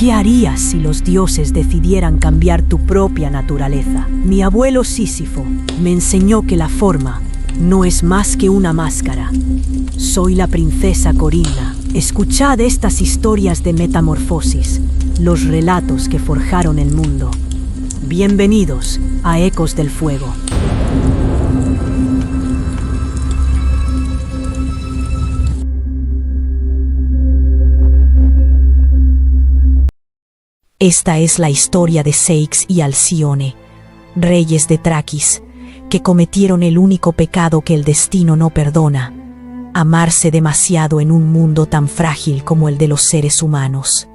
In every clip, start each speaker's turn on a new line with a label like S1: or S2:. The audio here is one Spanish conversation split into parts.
S1: ¿Qué harías si los dioses decidieran cambiar tu propia naturaleza? Mi abuelo Sísifo me enseñó que la forma no es más que una máscara. Soy la princesa Corina. Escuchad estas historias de metamorfosis, los relatos que forjaron el mundo. Bienvenidos a Ecos del Fuego.
S2: Esta es la historia de Ceyx y Alcione, reyes de Trakis, que cometieron el único pecado que el destino no perdona: amarse demasiado en un mundo tan frágil como el de los seres humanos.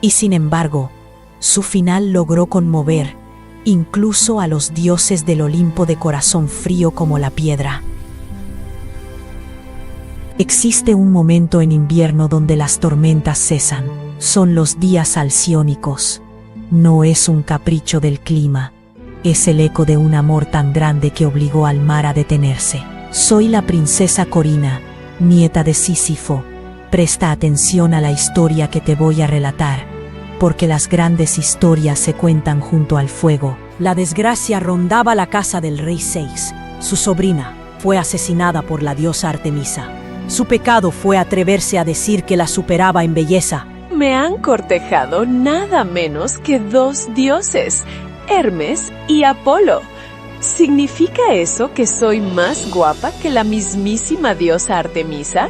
S2: Y sin embargo, su final logró conmover incluso a los dioses del Olimpo de corazón frío como la piedra. Existe un momento en invierno donde las tormentas cesan. Son los días alciónicos. No es un capricho del clima, es el eco de un amor tan grande que obligó al mar a detenerse. Soy la princesa Corina, nieta de Sísifo. Presta atención a la historia que te voy a relatar, porque las grandes historias se cuentan junto al fuego.
S1: La desgracia rondaba la casa del rey Ceyx. Su sobrina fue asesinada por la diosa Artemisa. Su pecado fue atreverse a decir que la superaba en belleza.
S3: Me han cortejado nada menos que 2 dioses, Hermes y Apolo. ¿Significa eso que soy más guapa que la mismísima diosa Artemisa?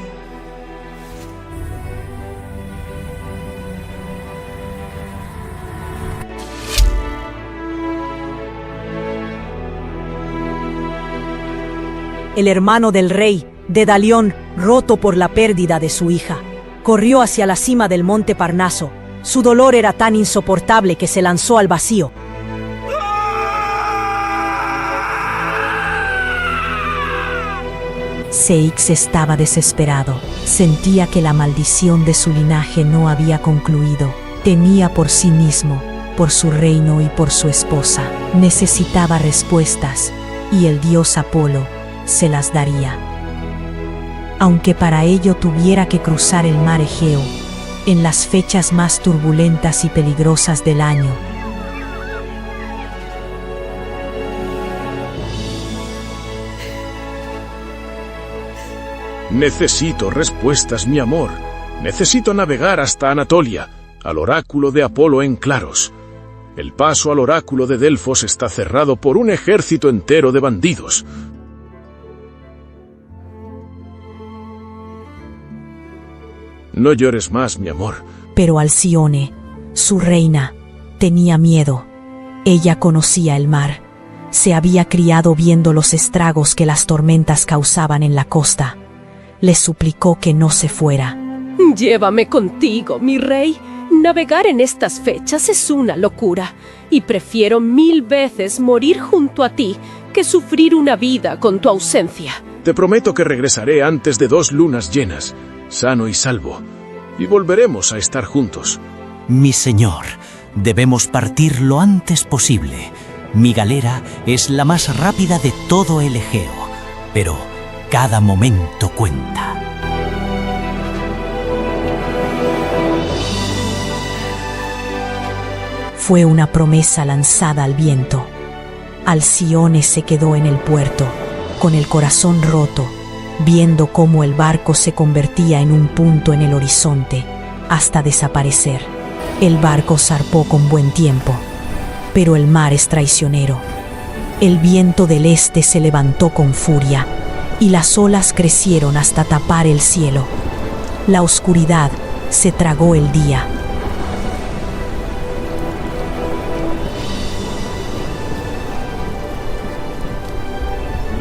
S1: El hermano del rey, Dedalión, roto por la pérdida de su hija, corrió hacia la cima del monte Parnaso. Su dolor era tan insoportable que se lanzó al vacío.
S2: Ceyx estaba desesperado. Sentía que la maldición de su linaje no había concluido. Temía por sí mismo, por su reino y por su esposa. Necesitaba respuestas, y el dios Apolo se las daría. Aunque para ello tuviera que cruzar el mar Egeo, en las fechas más turbulentas y peligrosas del año.
S4: Necesito respuestas, mi amor. Necesito navegar hasta Anatolia, al oráculo de Apolo en Claros. El paso al oráculo de Delfos está cerrado por un ejército entero de bandidos. No llores más, mi amor.
S2: Pero Alcione, su reina, tenía miedo. Ella conocía el mar. Se había criado viendo los estragos que las tormentas causaban en la costa. Le suplicó que no se fuera.
S3: Llévame contigo, mi rey. Navegar en estas fechas es una locura, y prefiero 1000 veces morir junto a ti que sufrir una vida con tu ausencia.
S4: Te prometo que regresaré antes de 2 lunas llenas, sano y salvo, y volveremos a estar juntos.
S5: Mi señor, debemos partir lo antes posible. Mi galera es la más rápida de todo el Egeo, pero cada momento cuenta.
S2: Fue una promesa lanzada al viento. Alcione se quedó en el puerto, con el corazón roto, viendo cómo el barco se convertía en un punto en el horizonte, hasta desaparecer. El barco zarpó con buen tiempo, pero el mar es traicionero. El viento del este se levantó con furia, y las olas crecieron hasta tapar el cielo. La oscuridad se tragó el día.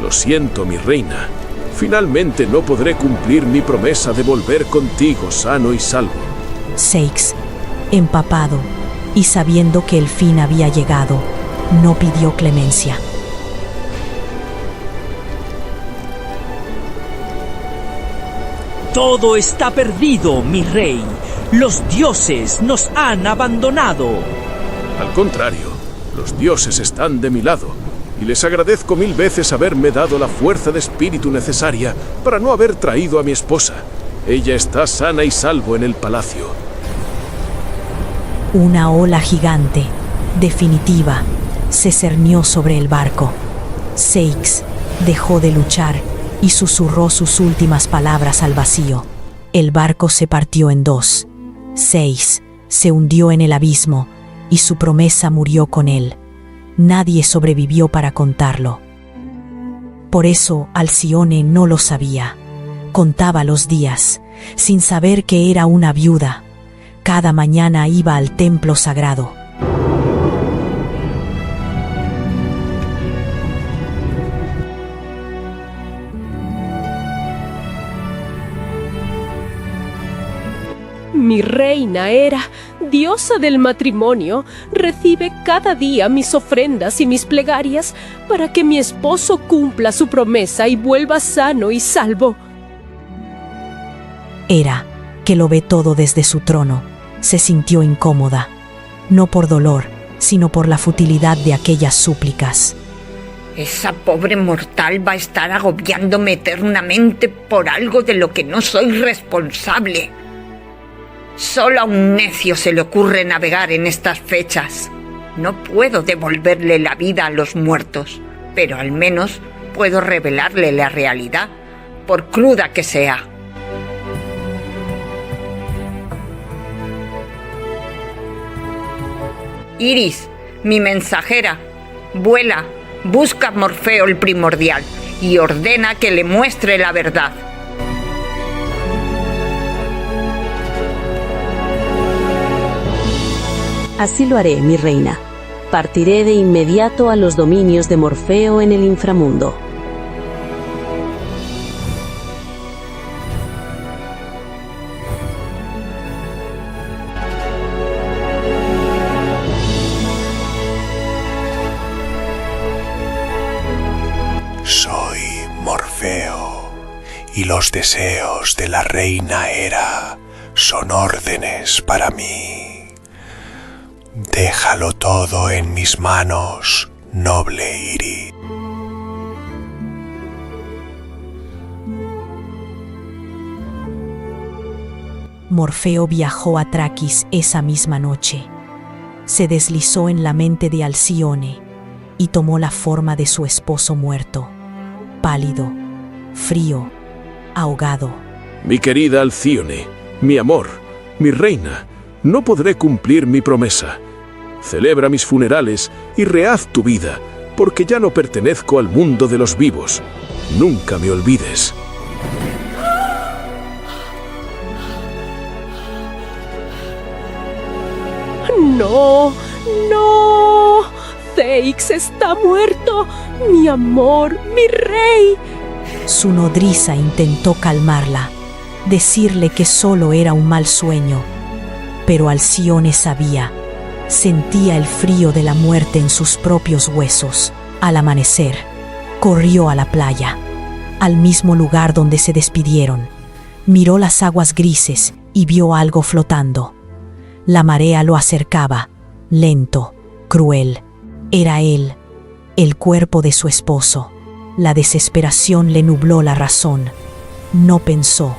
S4: Lo siento, mi reina. Finalmente no podré cumplir mi promesa de volver contigo sano y salvo.
S2: Ceyx, empapado y sabiendo que el fin había llegado, no pidió clemencia.
S6: Todo está perdido, mi rey. Los dioses nos han abandonado.
S4: Al contrario, los dioses están de mi lado, y les agradezco 1000 veces haberme dado la fuerza de espíritu necesaria para no haber traído a mi esposa. Ella está sana y salvo en el palacio.
S2: Una ola gigante, definitiva, se cernió sobre el barco. Seix dejó de luchar y susurró sus últimas palabras al vacío. El barco se partió en dos. Seix se hundió en el abismo y su promesa murió con él. Nadie sobrevivió para contarlo. Por eso Alcione no lo sabía. Contaba los días, sin saber que era una viuda. Cada mañana iba al templo sagrado.
S7: Mi reina Hera, diosa del matrimonio, recibe cada día mis ofrendas y mis plegarias para que mi esposo cumpla su promesa y vuelva sano y salvo.
S2: Hera, que lo ve todo desde su trono, se sintió incómoda, no por dolor, sino por la futilidad de aquellas súplicas.
S8: Esa pobre mortal va a estar agobiándome eternamente por algo de lo que no soy responsable. Solo a un necio se le ocurre navegar en estas fechas. No puedo devolverle la vida a los muertos, pero al menos puedo revelarle la realidad, por cruda que sea. Iris, mi mensajera, vuela, busca a Morfeo el primordial y ordena que le muestre la verdad.
S9: Así lo haré, mi reina. Partiré de inmediato a los dominios de Morfeo en el inframundo.
S10: Soy Morfeo, y los deseos de la reina Hera son órdenes para mí. Déjalo todo en mis manos, noble Iris.
S2: Morfeo viajó a Traquis esa misma noche. Se deslizó en la mente de Alcione y tomó la forma de su esposo muerto, pálido, frío, ahogado.
S4: Mi querida Alcione, mi amor, mi reina, no podré cumplir mi promesa. Celebra mis funerales y rehaz tu vida, porque ya no pertenezco al mundo de los vivos. Nunca me olvides.
S7: ¡No! ¡No! Seix está muerto. ¡Mi amor! ¡Mi rey!
S2: Su nodriza intentó calmarla, decirle que solo era un mal sueño. Pero Alcione sabía. Sentía el frío de la muerte en sus propios huesos. Al amanecer, corrió a la playa, al mismo lugar donde se despidieron. Miró las aguas grises y vio algo flotando. La marea lo acercaba, lento, cruel. Era él, el cuerpo de su esposo. La desesperación le nubló la razón. No pensó.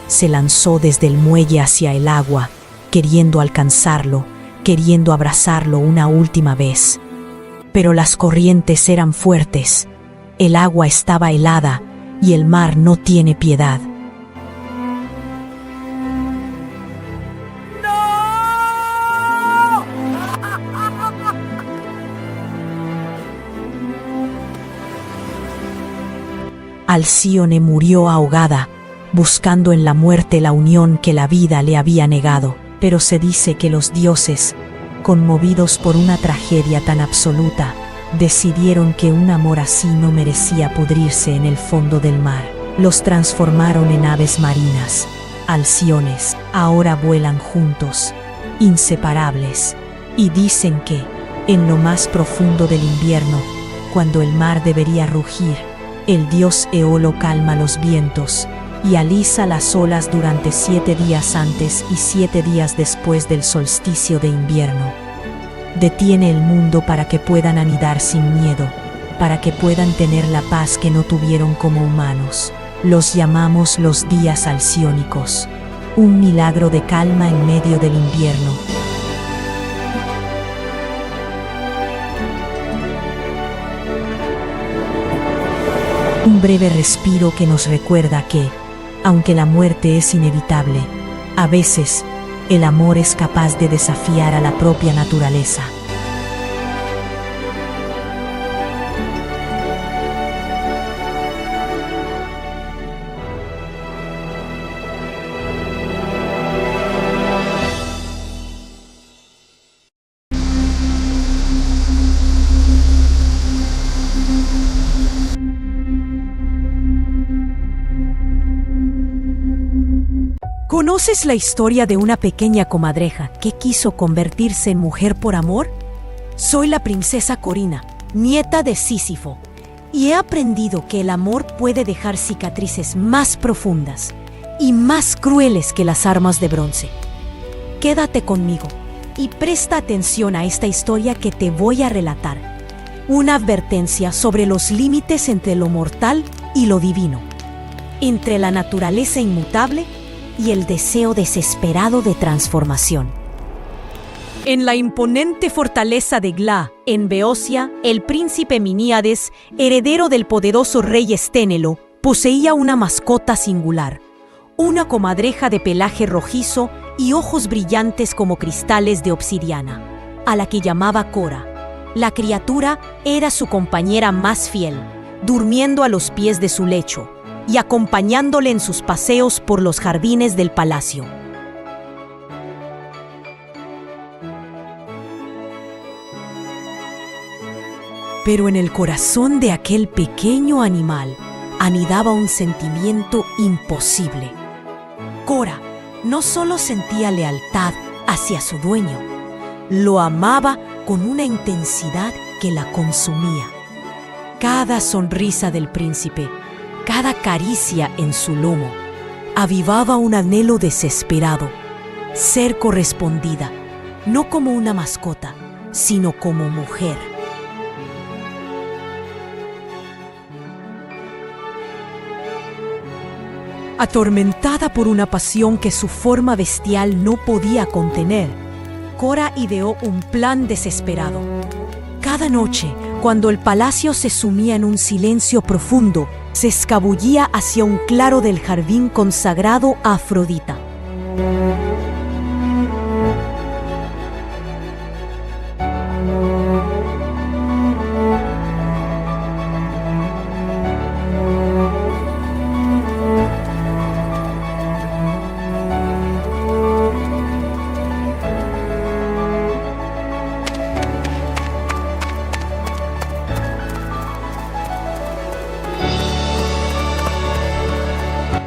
S2: Se lanzó desde el muelle hacia el agua, queriendo alcanzarlo, queriendo abrazarlo una última vez. Pero las corrientes eran fuertes, el agua estaba helada y el mar no tiene piedad. Alcione murió ahogada, buscando en la muerte la unión que la vida le había negado. Pero se dice que los dioses, conmovidos por una tragedia tan absoluta, decidieron que un amor así no merecía pudrirse en el fondo del mar. Los transformaron en aves marinas, alciones. Ahora vuelan juntos, inseparables, y dicen que, en lo más profundo del invierno, cuando el mar debería rugir, el dios Eolo calma los vientos y alisa las olas durante 7 días antes y 7 días después del solsticio de invierno. Detiene el mundo para que puedan anidar sin miedo, para que puedan tener la paz que no tuvieron como humanos. Los llamamos los días alciónicos, un milagro de calma en medio del invierno. Un breve respiro que nos recuerda que, aunque la muerte es inevitable, a veces el amor es capaz de desafiar a la propia naturaleza.
S1: ¿Conoces la historia de una pequeña comadreja que quiso convertirse en mujer por amor? Soy la princesa Corina, nieta de Sísifo, y he aprendido que el amor puede dejar cicatrices más profundas y más crueles que las armas de bronce. Quédate conmigo y presta atención a esta historia que te voy a relatar. Una advertencia sobre los límites entre lo mortal y lo divino, entre la naturaleza inmutable y el deseo desesperado de transformación. En la imponente fortaleza de Glá, en Beocia, el príncipe Miníades, heredero del poderoso rey Esténelo, poseía una mascota singular, una comadreja de pelaje rojizo y ojos brillantes como cristales de obsidiana, a la que llamaba Cora. La criatura era su compañera más fiel, durmiendo a los pies de su lecho y acompañándole en sus paseos por los jardines del palacio. Pero en el corazón de aquel pequeño animal anidaba un sentimiento imposible. Cora no solo sentía lealtad hacia su dueño, lo amaba con una intensidad que la consumía. Cada sonrisa del príncipe, cada caricia en su lomo, avivaba un anhelo desesperado, ser correspondida, no como una mascota, sino como mujer. Atormentada por una pasión que su forma bestial no podía contener, Cora ideó un plan desesperado. Cada noche, cuando el palacio se sumía en un silencio profundo, se escabullía hacia un claro del jardín consagrado a Afrodita.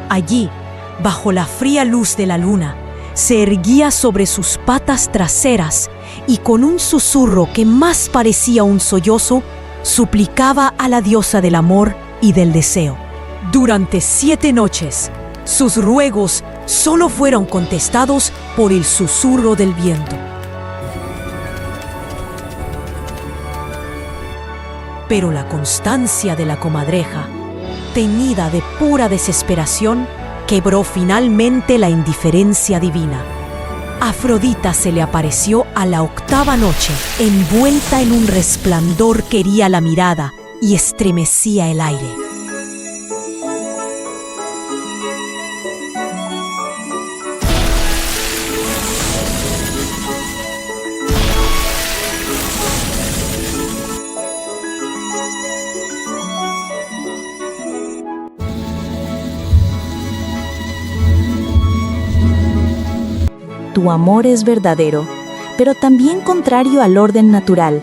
S1: Allí, bajo la fría luz de la luna, se erguía sobre sus patas traseras y con un susurro que más parecía un sollozo, suplicaba a la diosa del amor y del deseo. Durante 7 noches, sus ruegos solo fueron contestados por el susurro del viento. Pero la constancia de la comadreja, teñida de pura desesperación, quebró finalmente la indiferencia divina. Afrodita se le apareció a la 8ª noche, envuelta en un resplandor que hería la mirada y estremecía el aire.
S11: Tu amor es verdadero, pero también contrario al orden natural.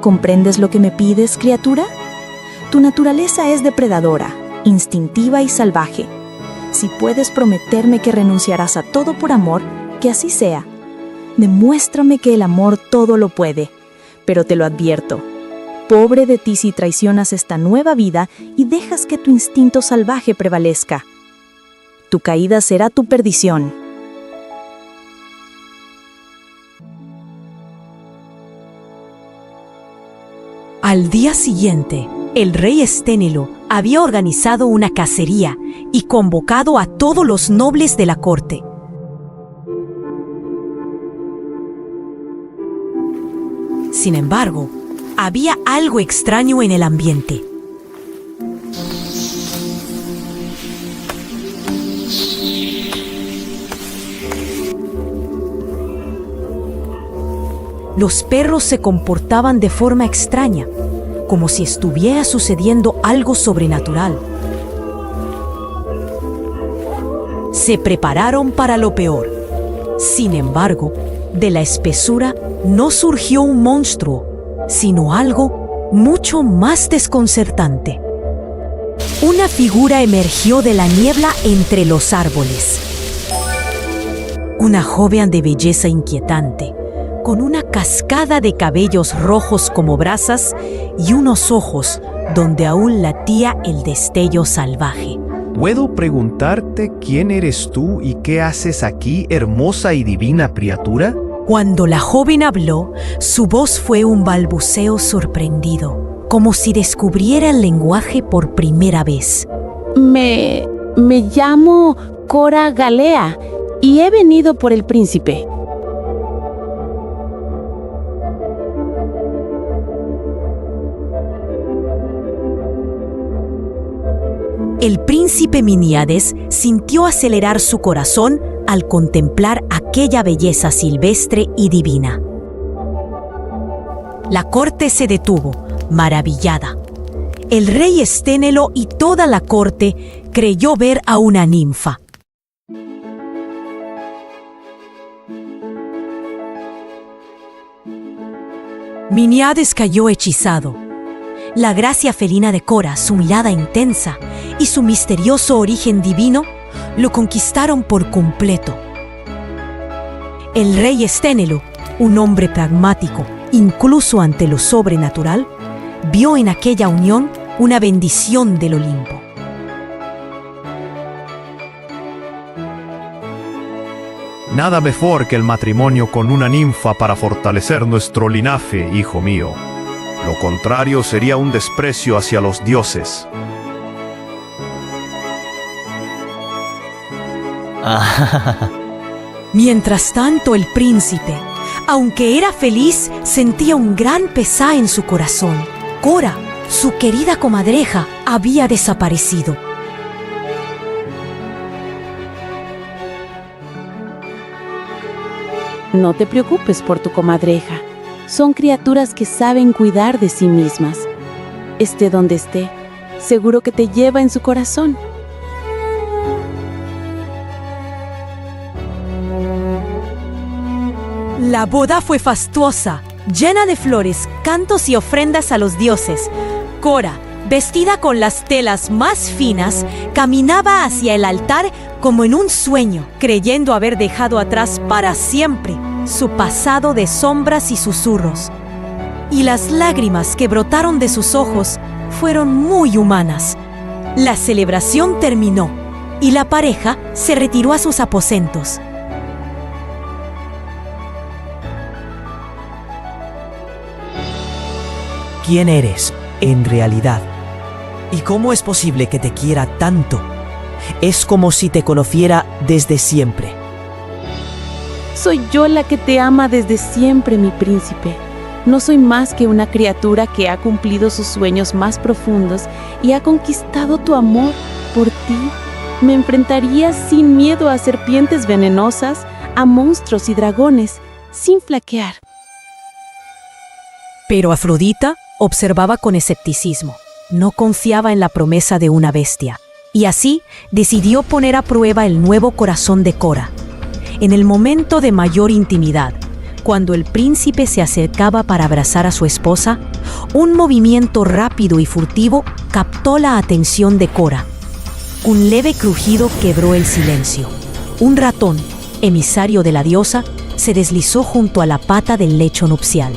S11: ¿Comprendes lo que me pides, criatura? Tu naturaleza es depredadora, instintiva y salvaje. Si puedes prometerme que renunciarás a todo por amor, que así sea. Demuéstrame que el amor todo lo puede, pero te lo advierto. Pobre de ti si traicionas esta nueva vida y dejas que tu instinto salvaje prevalezca. Tu caída será tu perdición.
S1: Al día siguiente, el rey Esténelo había organizado una cacería y convocado a todos los nobles de la corte. Sin embargo, había algo extraño en el ambiente. Los perros se comportaban de forma extraña, como si estuviera sucediendo algo sobrenatural. Se prepararon para lo peor. Sin embargo, de la espesura no surgió un monstruo, sino algo mucho más desconcertante. Una figura emergió de la niebla entre los árboles. Una joven de belleza inquietante, con una cascada de cabellos rojos como brasas y unos ojos donde aún latía el destello salvaje.
S12: ¿Puedo preguntarte quién eres tú y qué haces aquí, hermosa y divina criatura?
S1: Cuando la joven habló, su voz fue un balbuceo sorprendido, como si descubriera el lenguaje por primera vez.
S13: Me llamo Cora Galea y he venido por el príncipe.
S1: El príncipe Miniades sintió acelerar su corazón al contemplar aquella belleza silvestre y divina. La corte se detuvo, maravillada. El rey Esténelo y toda la corte creyó ver a una ninfa. Miniades cayó hechizado. La gracia felina de Cora, su mirada intensa y su misterioso origen divino lo conquistaron por completo. El rey Esténelo, un hombre pragmático, incluso ante lo sobrenatural, vio en aquella unión una bendición del Olimpo.
S12: Nada mejor que el matrimonio con una ninfa para fortalecer nuestro linaje, hijo mío. Lo contrario sería un desprecio hacia los dioses.
S1: Mientras tanto, el príncipe, aunque era feliz, sentía un gran pesar en su corazón. Cora, su querida comadreja, había desaparecido.
S13: No te preocupes por tu comadreja. Son criaturas que saben cuidar de sí mismas. Esté donde esté, seguro que te lleva en su corazón.
S1: La boda fue fastuosa, llena de flores, cantos y ofrendas a los dioses. Cora, vestida con las telas más finas, caminaba hacia el altar como en un sueño, creyendo haber dejado atrás para siempre su pasado de sombras y susurros. Y las lágrimas que brotaron de sus ojos fueron muy humanas. La celebración terminó y la pareja se retiró a sus aposentos.
S5: ¿Quién eres, en realidad? ¿Y cómo es posible que te quiera tanto? Es como si te conociera desde siempre.
S13: Soy yo la que te ama desde siempre, mi príncipe. No soy más que una criatura que ha cumplido sus sueños más profundos y ha conquistado tu amor por ti. Me enfrentaría sin miedo a serpientes venenosas, a monstruos y dragones, sin flaquear.
S1: Pero Afrodita observaba con escepticismo. No confiaba en la promesa de una bestia, y así decidió poner a prueba el nuevo corazón de Cora. En el momento de mayor intimidad, cuando el príncipe se acercaba para abrazar a su esposa, un movimiento rápido y furtivo captó la atención de Cora. Un leve crujido quebró el silencio. Un ratón, emisario de la diosa, se deslizó junto a la pata del lecho nupcial.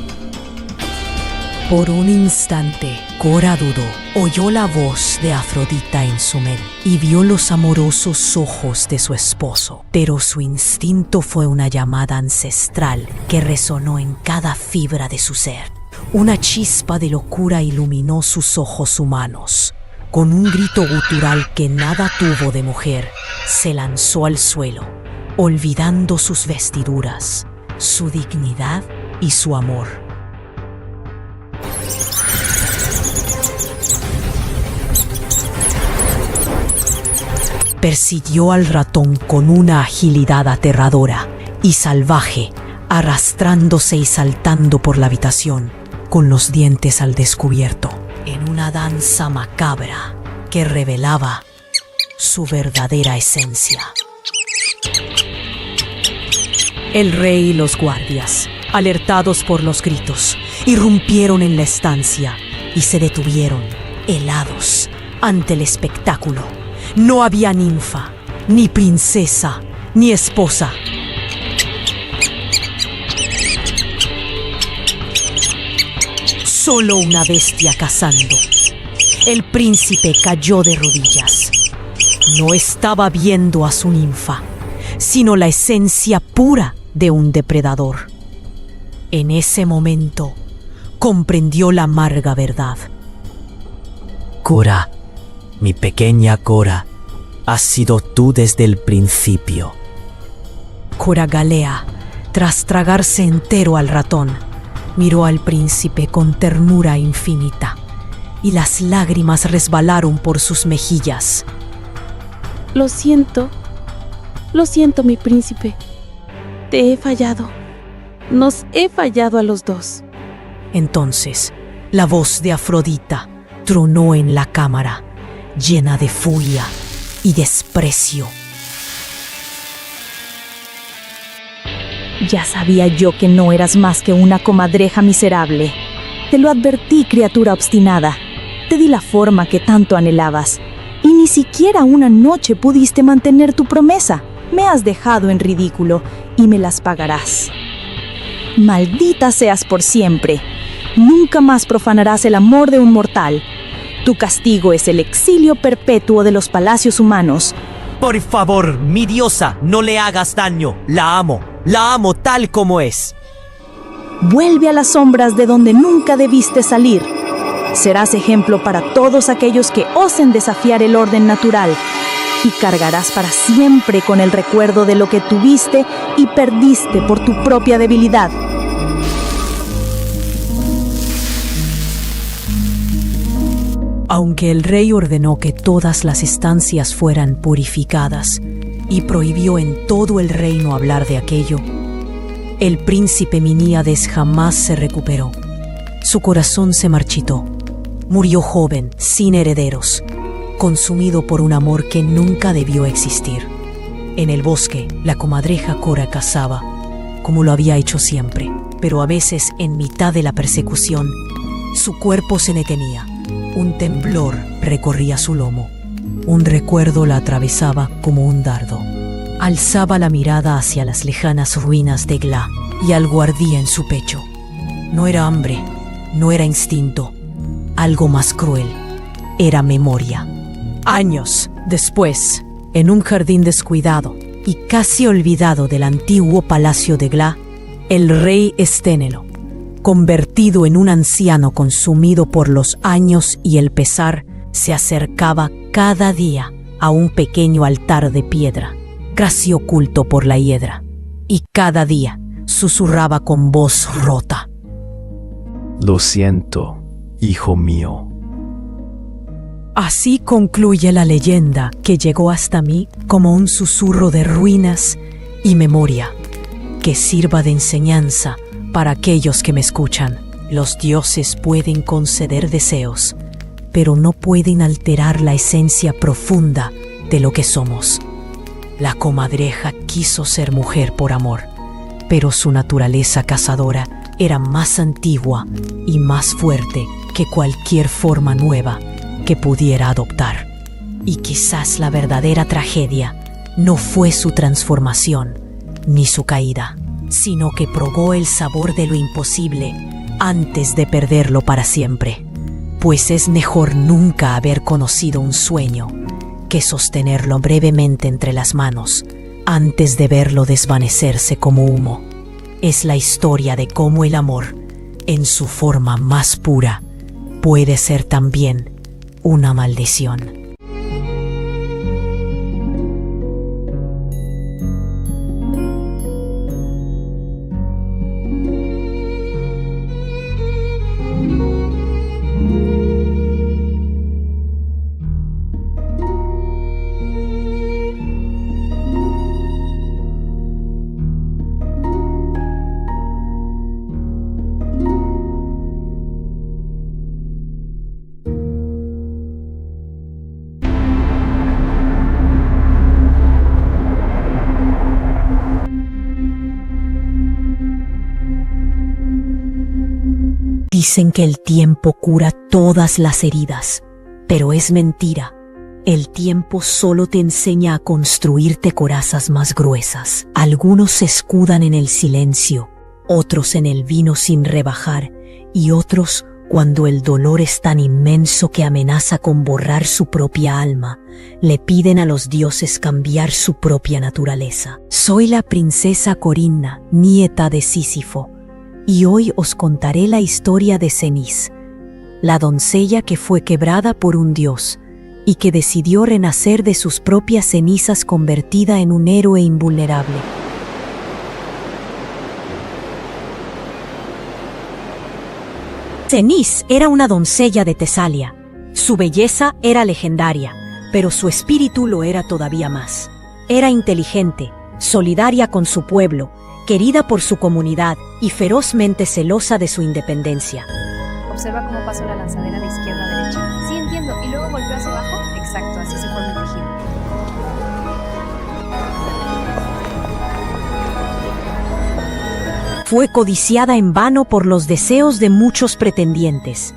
S1: Por un instante, Cora dudó. Oyó la voz de Afrodita en su mente y vio los amorosos ojos de su esposo. Pero su instinto fue una llamada ancestral que resonó en cada fibra de su ser. Una chispa de locura iluminó sus ojos humanos. Con un grito gutural que nada tuvo de mujer, se lanzó al suelo, olvidando sus vestiduras, su dignidad y su amor. Persiguió al ratón con una agilidad aterradora y salvaje arrastrándose y saltando por la habitación, con los dientes al descubierto, en una danza macabra que revelaba su verdadera esencia. El rey y los guardias, alertados por los gritos, irrumpieron en la estancia y se detuvieron, helados, ante el espectáculo. No había ninfa, ni princesa, ni esposa. Solo una bestia cazando. El príncipe cayó de rodillas. No estaba viendo a su ninfa, sino la esencia pura de un depredador. En ese momento, comprendió la amarga verdad.
S5: Cora, mi pequeña Cora, has sido tú desde el principio.
S1: Cora Galea, tras tragarse entero al ratón, miró al príncipe con ternura infinita, y las lágrimas resbalaron por sus mejillas.
S13: Lo siento, mi príncipe. Te he fallado. Nos he fallado a los dos.
S1: Entonces, la voz de Afrodita tronó en la cámara, llena de furia y desprecio.
S11: Ya sabía yo que no eras más que una comadreja miserable. Te lo advertí, criatura obstinada. Te di la forma que tanto anhelabas. Y ni siquiera una noche pudiste mantener tu promesa. Me has dejado en ridículo y me las pagarás. Maldita seas por siempre. Nunca más profanarás el amor de un mortal. Tu castigo es el exilio perpetuo de los palacios humanos.
S6: Por favor, mi diosa, no le hagas daño. La amo tal como es.
S11: Vuelve a las sombras de donde nunca debiste salir. Serás ejemplo para todos aquellos que osen desafiar el orden natural. Y cargarás para siempre con el recuerdo de lo que tuviste y perdiste por tu propia debilidad.
S1: Aunque el rey ordenó que todas las estancias fueran purificadas y prohibió en todo el reino hablar de aquello, el príncipe Miníades jamás se recuperó. Su corazón se marchitó. Murió joven, sin herederos, consumido por un amor que nunca debió existir. En el bosque, la comadreja Cora cazaba, como lo había hecho siempre, pero a veces, en mitad de la persecución, su cuerpo se detenía. Un temblor recorría su lomo. Un recuerdo la atravesaba como un dardo. Alzaba la mirada hacia las lejanas ruinas de Gla y algo ardía en su pecho. No era hambre, no era instinto. Algo más cruel. Era memoria. Años después, en un jardín descuidado y casi olvidado del antiguo palacio de Gla, el rey Esténelo, convertido en un anciano consumido por los años y el pesar, se acercaba cada día a un pequeño altar de piedra, casi oculto por la hiedra, y cada día susurraba con voz rota:
S12: Lo siento, hijo mío.
S1: Así concluye la leyenda que llegó hasta mí como un susurro de ruinas y memoria, que sirva de enseñanza para aquellos que me escuchan. Los dioses pueden conceder deseos, pero no pueden alterar la esencia profunda de lo que somos. La comadreja quiso ser mujer por amor, pero su naturaleza cazadora era más antigua y más fuerte que cualquier forma nueva que pudiera adoptar. Y quizás la verdadera tragedia no fue su transformación ni su caída, sino que probó el sabor de lo imposible antes de perderlo para siempre. Pues es mejor nunca haber conocido un sueño que sostenerlo brevemente entre las manos antes de verlo desvanecerse como humo. Es la historia de cómo el amor, en su forma más pura, puede ser también una maldición. Dicen que el tiempo cura todas las heridas, pero es mentira. El tiempo solo te enseña a construirte corazas más gruesas. Algunos se escudan en el silencio, otros en el vino sin rebajar, y otros cuando el dolor es tan inmenso que amenaza con borrar su propia alma, le piden a los dioses cambiar su propia naturaleza. Soy la princesa Corinna, nieta de Sísifo, y hoy os contaré la historia de Cenis, la doncella que fue quebrada por un dios y que decidió renacer de sus propias cenizas convertida en un héroe invulnerable. Cenis era una doncella de Tesalia. Su belleza era legendaria, pero su espíritu lo era todavía más. Era inteligente, solidaria con su pueblo, querida por su comunidad y ferozmente celosa de su independencia.
S14: Observa cómo pasó la lanzadera de izquierda a derecha. Sí, entiendo. ¿Y luego volvió hacia abajo? Exacto, así se forma el tejido.
S1: Fue codiciada en vano por los deseos de muchos pretendientes,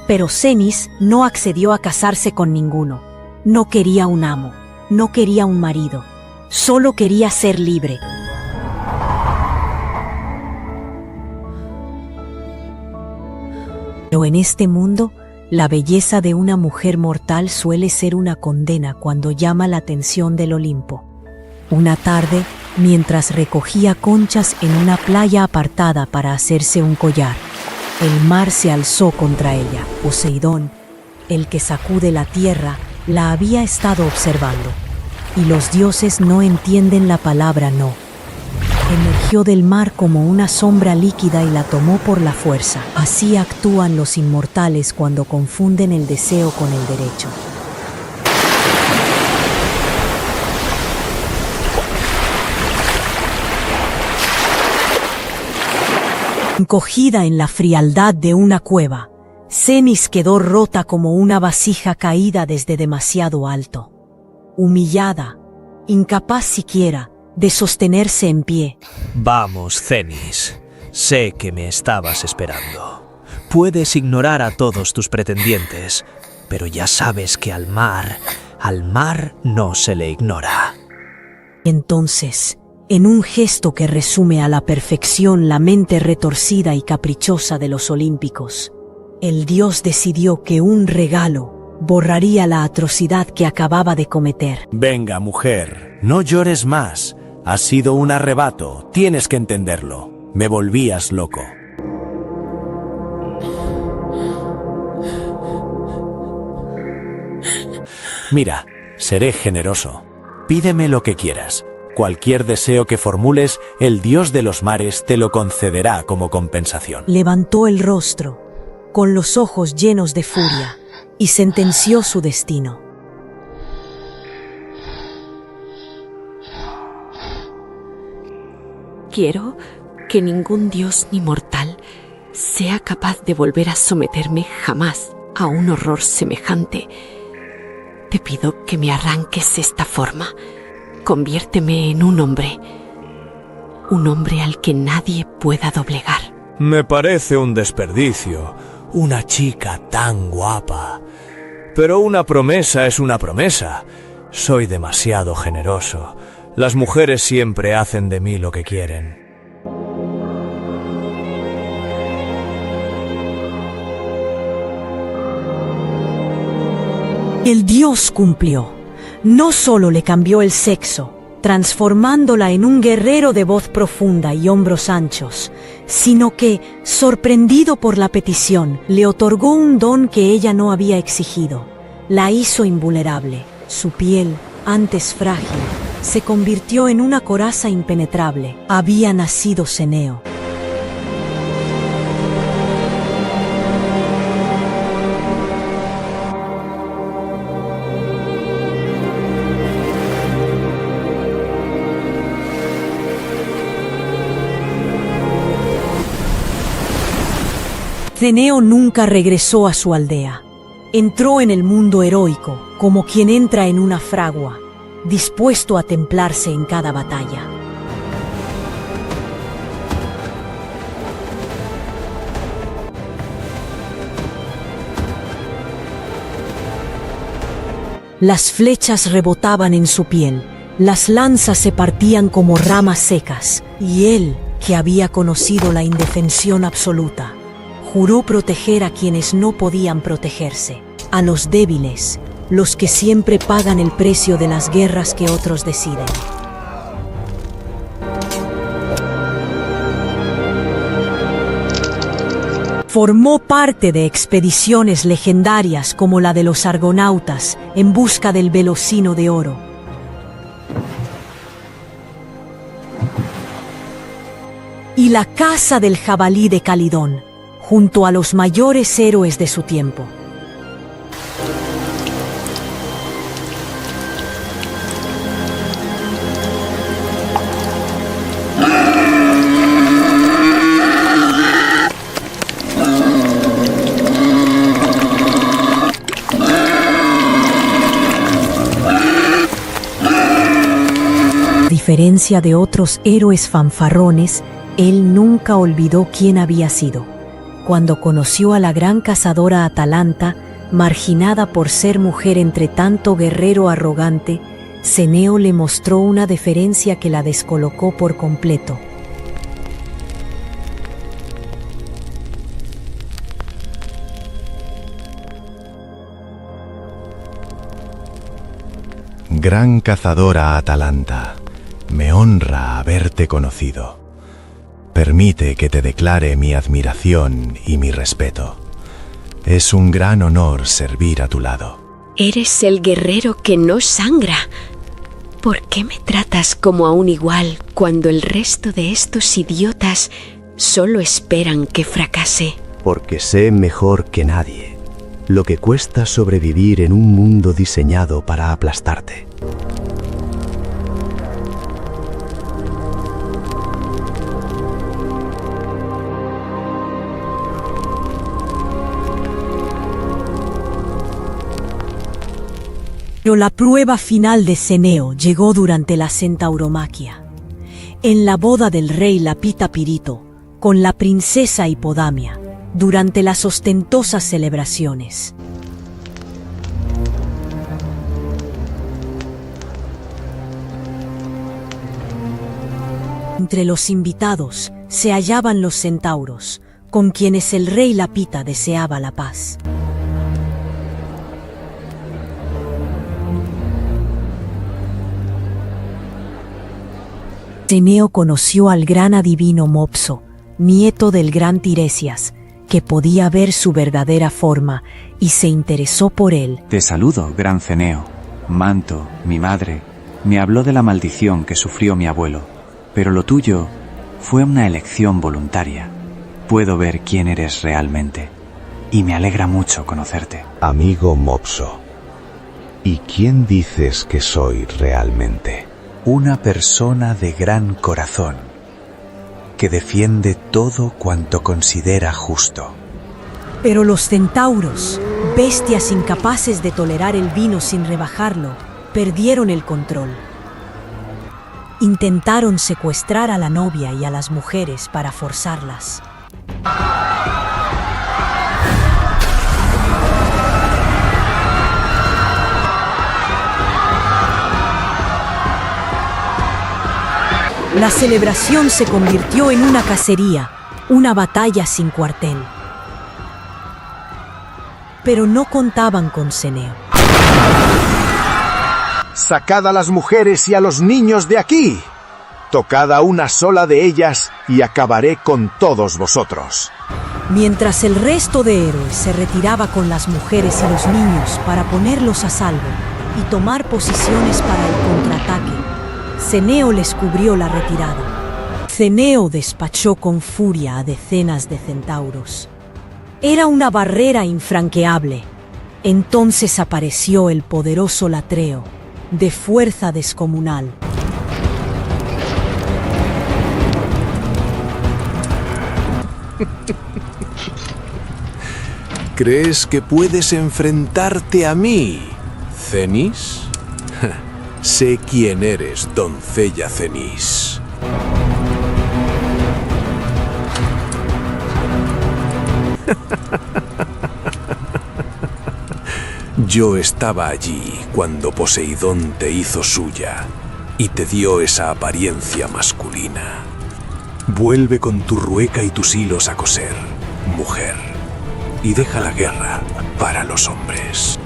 S1: pero Cenis no accedió a casarse con ninguno. No quería un amo, no quería un marido, solo quería ser libre. Pero en este mundo, la belleza de una mujer mortal suele ser una condena cuando llama la atención del Olimpo. Una tarde, mientras recogía conchas en una playa apartada para hacerse un collar, el mar se alzó contra ella. Poseidón, el que sacude la tierra, la había estado observando, y los dioses no entienden la palabra no. Emergió del mar como una sombra líquida y la tomó por la fuerza. Así actúan los inmortales cuando confunden el deseo con el derecho. Encogida en la frialdad de una cueva, Cenis quedó rota como una vasija caída desde demasiado alto. Humillada, incapaz siquiera de sostenerse en pie.
S15: Vamos, Cenis. Sé que me estabas esperando. Puedes ignorar a todos tus pretendientes, pero ya sabes que al mar no se le ignora.
S1: Entonces, en un gesto que resume a la perfección la mente retorcida y caprichosa de los olímpicos, el dios decidió que un regalo borraría la atrocidad que acababa de cometer.
S16: Venga, mujer, no llores más. Ha sido un arrebato, tienes que entenderlo. Me volvías loco. Mira, seré generoso. Pídeme lo que quieras. Cualquier deseo que formules, el dios de los mares te lo concederá como compensación.
S1: Levantó el rostro, con los ojos llenos de furia, y sentenció su destino.
S17: Quiero que ningún dios ni mortal sea capaz de volver a someterme jamás a un horror semejante. Te pido que me arranques esta forma. Conviérteme en un hombre al que nadie pueda doblegar.
S12: Me parece un desperdicio, una chica tan guapa. Pero una promesa es una promesa. Soy demasiado generoso. Las mujeres siempre hacen de mí lo que quieren.
S1: El dios cumplió. No solo le cambió el sexo, transformándola en un guerrero de voz profunda y hombros anchos, sino que, sorprendido por la petición, le otorgó un don que ella no había exigido. La hizo invulnerable. Su piel, antes frágil, se convirtió en una coraza impenetrable. Había nacido Ceneo. Ceneo nunca regresó a su aldea. Entró en el mundo heroico, como quien entra en una fragua, dispuesto a templarse en cada batalla. Las flechas rebotaban en su piel, las lanzas se partían como ramas secas, y él, que había conocido la indefensión absoluta, juró proteger a quienes no podían protegerse, a los débiles, los que siempre pagan el precio de las guerras que otros deciden. Formó parte de expediciones legendarias como la de los argonautas en busca del velocino de oro. Y la caza del jabalí de Calidón, junto a los mayores héroes de su tiempo. A diferencia de otros héroes fanfarrones, él nunca olvidó quién había sido. Cuando conoció a la gran cazadora Atalanta, marginada por ser mujer entre tanto guerrero arrogante, Ceneo le mostró una deferencia que la descolocó por completo.
S10: Gran cazadora Atalanta, me honra haberte conocido. Permite que te declare mi admiración y mi respeto. Es un gran honor servir a tu lado.
S17: Eres el guerrero que no sangra. ¿Por qué me tratas como a un igual cuando el resto de estos idiotas solo esperan que fracase?
S18: Porque sé mejor que nadie lo que cuesta sobrevivir en un mundo diseñado para aplastarte.
S1: Pero la prueba final de Ceneo llegó durante la centauromaquia. En la boda del rey Lapita Pirito, con la princesa Hipodamia, durante las ostentosas celebraciones. Entre los invitados se hallaban los centauros, con quienes el rey Lapita deseaba la paz. Ceneo conoció al gran adivino Mopso, nieto del gran Tiresias, que podía ver su verdadera forma, y se interesó por él.
S19: Te saludo, gran Ceneo. Manto, mi madre, me habló de la maldición que sufrió mi abuelo, pero lo tuyo fue una elección voluntaria. Puedo ver quién eres realmente, y me alegra mucho conocerte.
S18: Amigo Mopso, ¿y quién dices que soy realmente?
S19: Una persona de gran corazón, que defiende todo cuanto considera justo.
S1: Pero los centauros, bestias incapaces de tolerar el vino sin rebajarlo, perdieron el control. Intentaron secuestrar a la novia y a las mujeres para forzarlas. La celebración se convirtió en una cacería, una batalla sin cuartel. Pero no contaban con Ceneo.
S20: Sacad a las mujeres y a los niños de aquí. Tocad a una sola de ellas y acabaré con todos vosotros.
S1: Mientras el resto de héroes se retiraba con las mujeres y los niños para ponerlos a salvo y tomar posiciones para el contraataque, Ceneo les cubrió la retirada. Ceneo despachó con furia a decenas de centauros. Era una barrera infranqueable. Entonces apareció el poderoso Latreo, de fuerza descomunal.
S10: ¿Crees que puedes enfrentarte a mí, Cenis? Sé quién eres, doncella Cenis.
S21: Yo estaba allí cuando Poseidón te hizo suya y te dio esa apariencia masculina. Vuelve con tu rueca y tus hilos a coser, mujer, y deja la guerra para los hombres.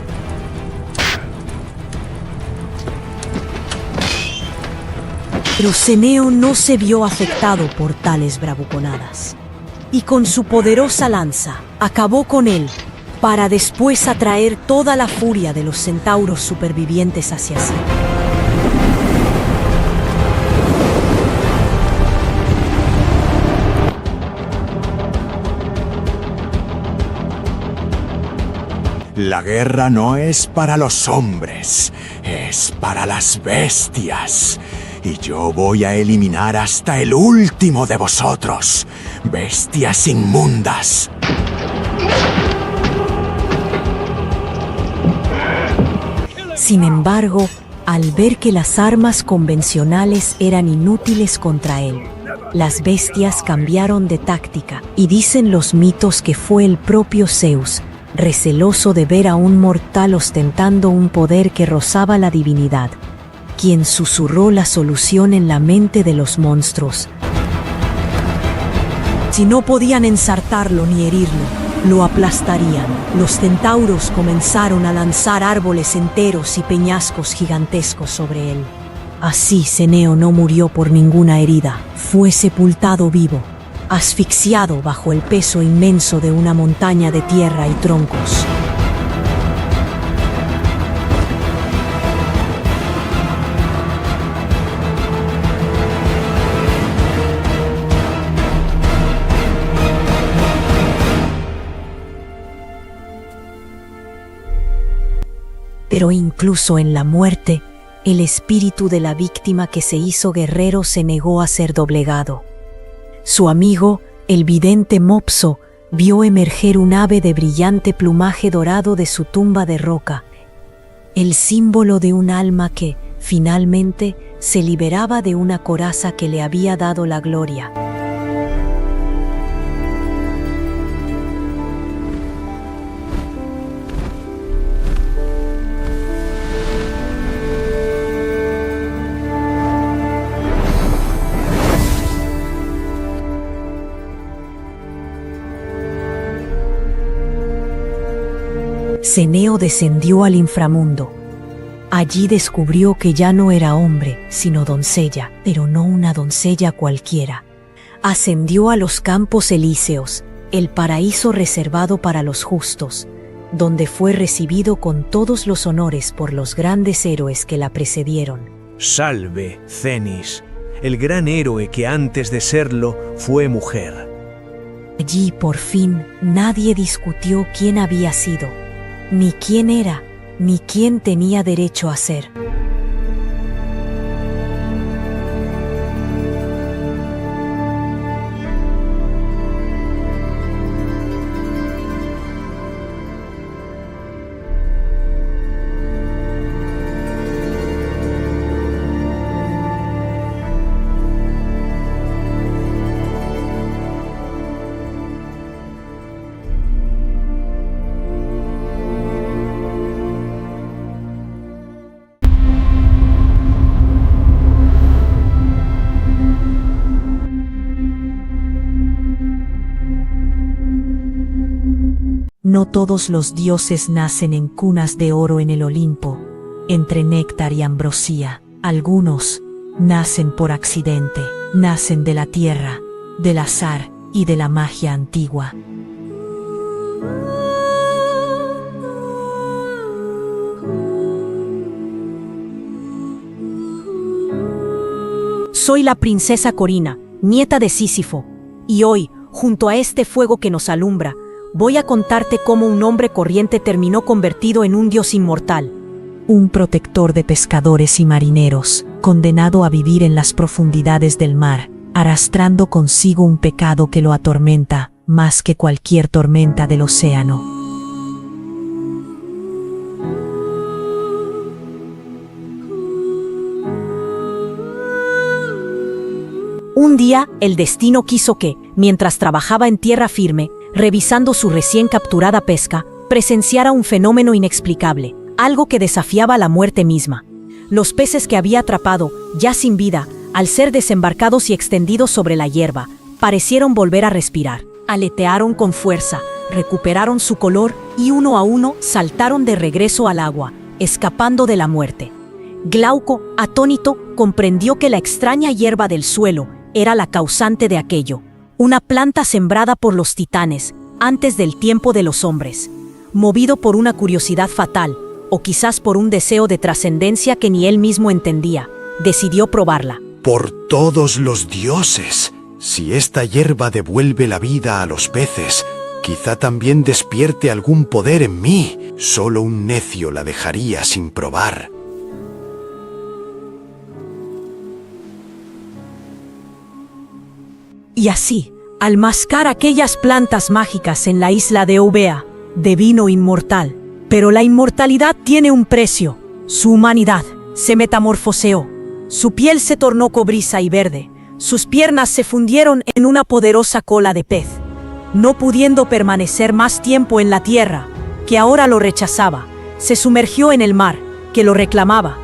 S1: Pero Ceneo no se vio afectado por tales bravuconadas, y con su poderosa lanza acabó con él, para después atraer toda la furia de los centauros supervivientes hacia sí.
S20: La guerra no es para los hombres, es para las bestias. Y yo voy a eliminar hasta el último de vosotros, bestias inmundas.
S1: Sin embargo, al ver que las armas convencionales eran inútiles contra él, las bestias cambiaron de táctica, y dicen los mitos que fue el propio Zeus, receloso de ver a un mortal ostentando un poder que rozaba la divinidad, quien susurró la solución en la mente de los monstruos. Si no podían ensartarlo ni herirlo, lo aplastarían. Los centauros comenzaron a lanzar árboles enteros y peñascos gigantescos sobre él. Así Ceneo no murió por ninguna herida, fue sepultado vivo, asfixiado bajo el peso inmenso de una montaña de tierra y troncos. Pero incluso en la muerte, el espíritu de la víctima que se hizo guerrero se negó a ser doblegado. Su amigo, el vidente Mopso, vio emerger un ave de brillante plumaje dorado de su tumba de roca, el símbolo de un alma que, finalmente, se liberaba de una coraza que le había dado la gloria. Ceneo descendió al inframundo. Allí descubrió que ya no era hombre, sino doncella, pero no una doncella cualquiera. Ascendió a los campos elíseos, el paraíso reservado para los justos, donde fue recibido con todos los honores por los grandes héroes que la precedieron.
S15: Salve, Cenis, el gran héroe que antes de serlo fue mujer.
S1: Allí, por fin, nadie discutió quién había sido, ni quién era, ni quién tenía derecho a ser. No todos los dioses nacen en cunas de oro en el Olimpo, entre néctar y ambrosía. Algunos nacen por accidente, nacen de la tierra, del azar y de la magia antigua. Soy la princesa Corina, nieta de Sísifo, y hoy, junto a este fuego que nos alumbra, voy a contarte cómo un hombre corriente terminó convertido en un dios inmortal. Un protector de pescadores y marineros, condenado a vivir en las profundidades del mar, arrastrando consigo un pecado que lo atormenta más que cualquier tormenta del océano. Un día, el destino quiso que, mientras trabajaba en tierra firme, revisando su recién capturada pesca, presenciara un fenómeno inexplicable, algo que desafiaba la muerte misma. Los peces que había atrapado, ya sin vida, al ser desembarcados y extendidos sobre la hierba, parecieron volver a respirar. Aletearon con fuerza, recuperaron su color y uno a uno saltaron de regreso al agua, escapando de la muerte. Glauco, atónito, comprendió que la extraña hierba del suelo era la causante de aquello, una planta sembrada por los titanes antes del tiempo de los hombres. Movido por una curiosidad fatal, o quizás por un deseo de trascendencia que ni él mismo entendía, decidió probarla.
S18: Por todos los dioses, si esta hierba devuelve la vida a los peces, quizá también despierte algún poder en mí. Solo un necio la dejaría sin probar.
S1: Y así, al mascar aquellas plantas mágicas en la isla de Eubea, devino inmortal. Pero la inmortalidad tiene un precio. Su humanidad se metamorfoseó. Su piel se tornó cobriza y verde. Sus piernas se fundieron en una poderosa cola de pez. No pudiendo permanecer más tiempo en la tierra, que ahora lo rechazaba, se sumergió en el mar, que lo reclamaba.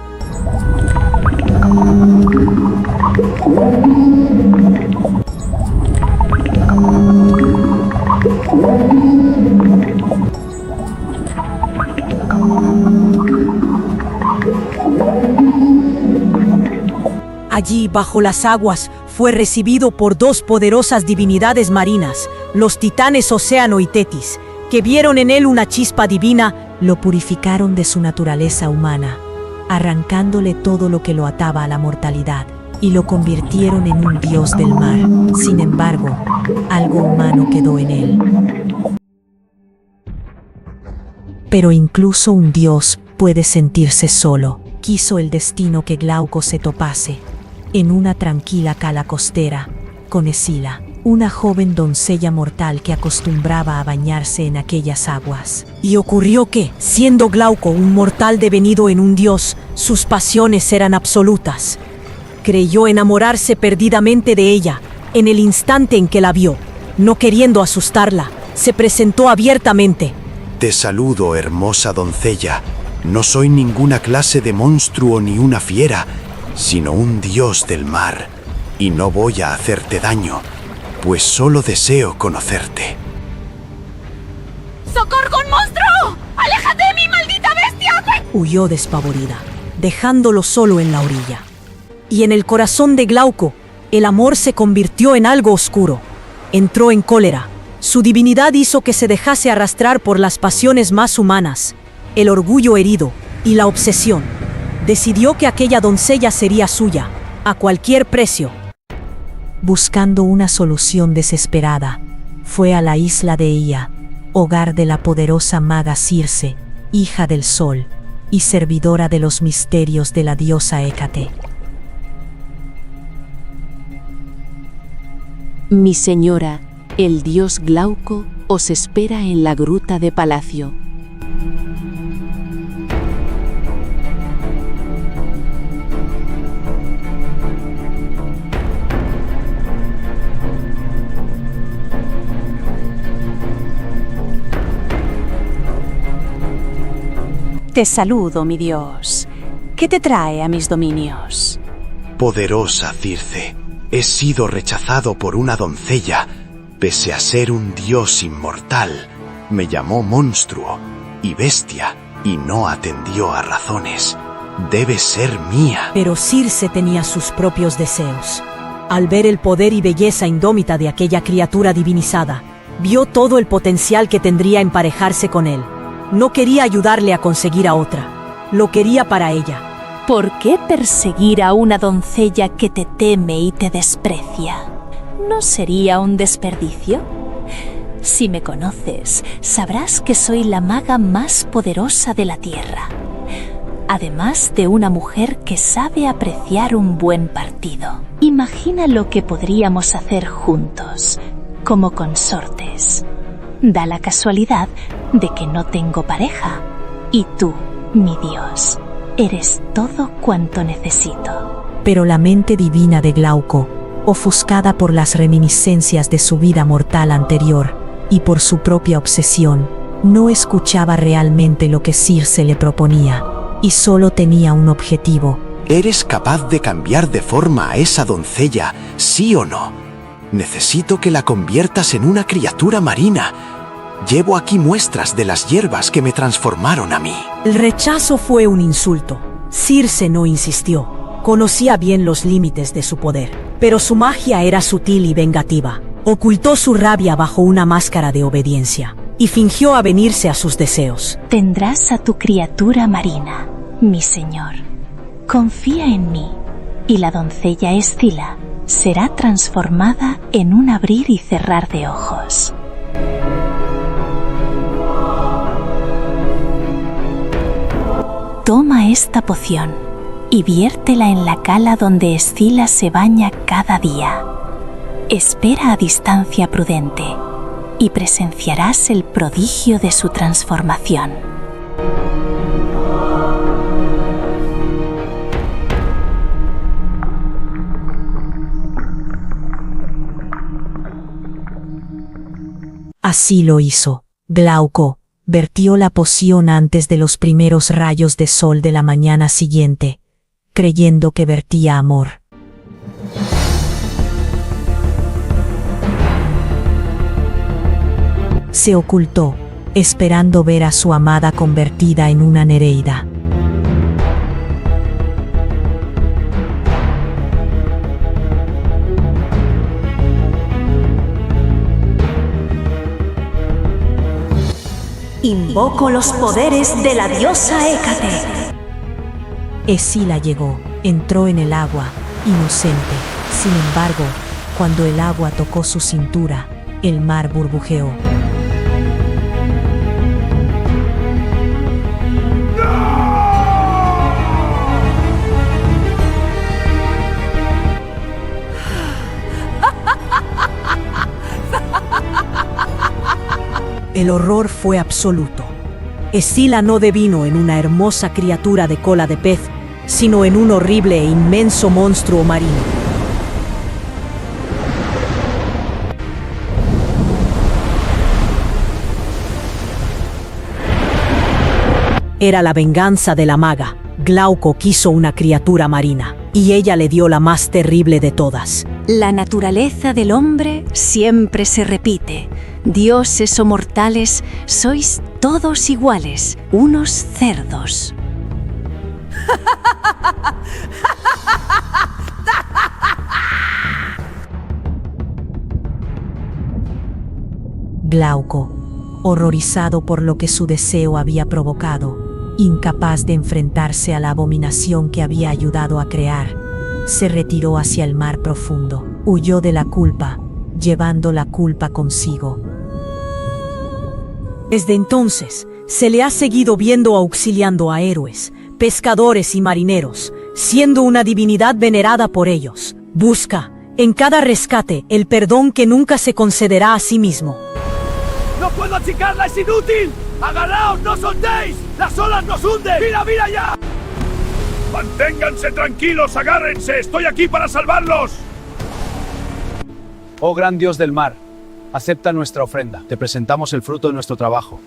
S1: Allí, bajo las aguas, fue recibido por dos poderosas divinidades marinas, los titanes Océano y Tetis, que vieron en él una chispa divina.
S2: Lo purificaron de su naturaleza humana, arrancándole todo lo que lo ataba a la mortalidad, y lo convirtieron en un dios del mar. Sin embargo, algo humano quedó en él. Pero incluso un dios puede sentirse solo. Quiso el destino que Glauco se topase en una tranquila cala costera con Escila, una joven doncella mortal que acostumbraba a bañarse en aquellas aguas.
S1: Y ocurrió que, siendo Glauco un mortal devenido en un dios, sus pasiones eran absolutas. Creyó enamorarse perdidamente de ella. En el instante en que la vio, no queriendo asustarla, se presentó abiertamente.
S18: Te saludo, hermosa doncella. No soy ninguna clase de monstruo ni una fiera, sino un dios del mar, y no voy a hacerte daño, pues solo deseo conocerte.
S3: ¡Socorro, un monstruo! ¡Aléjate de mí, maldita bestia!
S1: Huyó despavorida, dejándolo solo en la orilla. Y en el corazón de Glauco, el amor se convirtió en algo oscuro. Entró en cólera. Su divinidad hizo que se dejase arrastrar por las pasiones más humanas, el orgullo herido y la obsesión. Decidió que aquella doncella sería suya, a cualquier precio.
S2: Buscando una solución desesperada, fue a la isla de Ía, hogar de la poderosa maga Circe, hija del sol, y servidora de los misterios de la diosa Hécate.
S17: Mi señora, el dios Glauco, os espera en la gruta de palacio.
S11: Te saludo, mi dios. ¿Qué te trae a mis dominios?
S18: Poderosa Circe, he sido rechazado por una doncella. Pese a ser un dios inmortal, me llamó monstruo y bestia y no atendió a razones. Debe ser mía.
S1: Pero Circe tenía sus propios deseos. Al ver el poder y belleza indómita de aquella criatura divinizada, vio todo el potencial que tendría emparejarse con él. No quería ayudarle a conseguir a otra, lo quería para ella.
S11: ¿Por qué perseguir a una doncella que te teme y te desprecia? ¿No sería un desperdicio? Si me conoces, sabrás que soy la maga más poderosa de la tierra, además de una mujer que sabe apreciar un buen partido. Imagina lo que podríamos hacer juntos, como consortes. Da la casualidad de que no tengo pareja, y tú, mi Dios, eres todo cuanto necesito.
S2: Pero la mente divina de Glauco, ofuscada por las reminiscencias de su vida mortal anterior y por su propia obsesión, No escuchaba realmente lo que Circe le proponía, y solo tenía un objetivo.
S18: ¿Eres capaz de cambiar de forma a esa doncella, sí o no? Necesito que la conviertas en una criatura marina. Llevo aquí muestras de las hierbas que me transformaron a mí.
S1: El rechazo fue un insulto. Circe no insistió. Conocía bien los límites de su poder, pero su magia era sutil y vengativa. Ocultó su rabia bajo una máscara de obediencia y fingió avenirse a sus deseos.
S8: Tendrás a tu criatura marina, mi señor. Confía en mí, y la doncella Escila será transformada en un abrir y cerrar de ojos. Toma esta poción y viértela en la cala donde Escila se baña cada día. Espera a distancia prudente y presenciarás el prodigio de su transformación.
S2: Así lo hizo. Glauco vertió la poción antes de los primeros rayos de sol de la mañana siguiente, creyendo que vertía amor. Se ocultó, esperando ver a su amada convertida en una nereida.
S22: Invoco los poderes de la diosa Hécate.
S2: Escila llegó, entró en el agua, inocente. Sin embargo, cuando el agua tocó su cintura, el mar burbujeó.
S1: El horror fue absoluto. Escila no devino en una hermosa criatura de cola de pez, sino en un horrible e inmenso monstruo marino. Era la venganza de la maga. Glauco quiso una criatura marina, y ella le dio la más terrible de todas.
S22: La naturaleza del hombre siempre se repite. Dioses o mortales, sois todos iguales, unos cerdos.
S2: Glauco, horrorizado por lo que su deseo había provocado, incapaz de enfrentarse a la abominación que había ayudado a crear, se retiró hacia el mar profundo. Huyó de la culpa, llevando la culpa consigo.
S1: Desde entonces, se le ha seguido viendo auxiliando a héroes, pescadores y marineros, siendo una divinidad venerada por ellos. Busca, en cada rescate, el perdón que nunca se concederá a sí mismo.
S12: ¡No puedo achicarla! ¡Es inútil! ¡Agarraos! ¡No soltéis! ¡Las olas nos hunden! ¡Mira, mira ya!
S23: ¡Manténganse tranquilos! ¡Agárrense! ¡Estoy aquí para salvarlos!
S24: Oh gran Dios del mar, acepta nuestra ofrenda. Te presentamos el fruto de nuestro trabajo.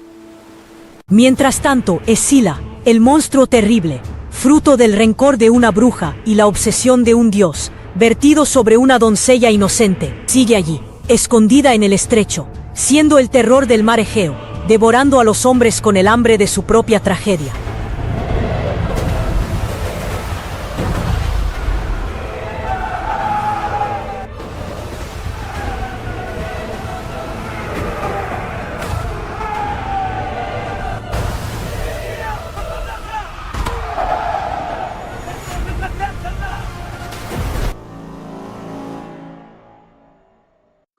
S1: Mientras tanto, Escila, el monstruo terrible, fruto del rencor de una bruja y la obsesión de un dios, vertido sobre una doncella inocente, sigue allí, escondida en el estrecho, siendo el terror del mar Egeo, devorando a los hombres con el hambre de su propia tragedia.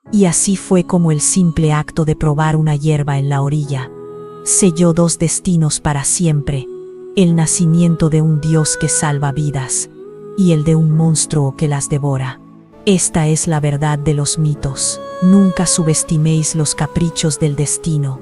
S2: Y así fue como el simple acto de probar una hierba en la orilla selló dos destinos para siempre: el nacimiento de un dios que salva vidas y el de un monstruo que las devora. Esta es la verdad de los mitos. Nunca subestiméis los caprichos del destino.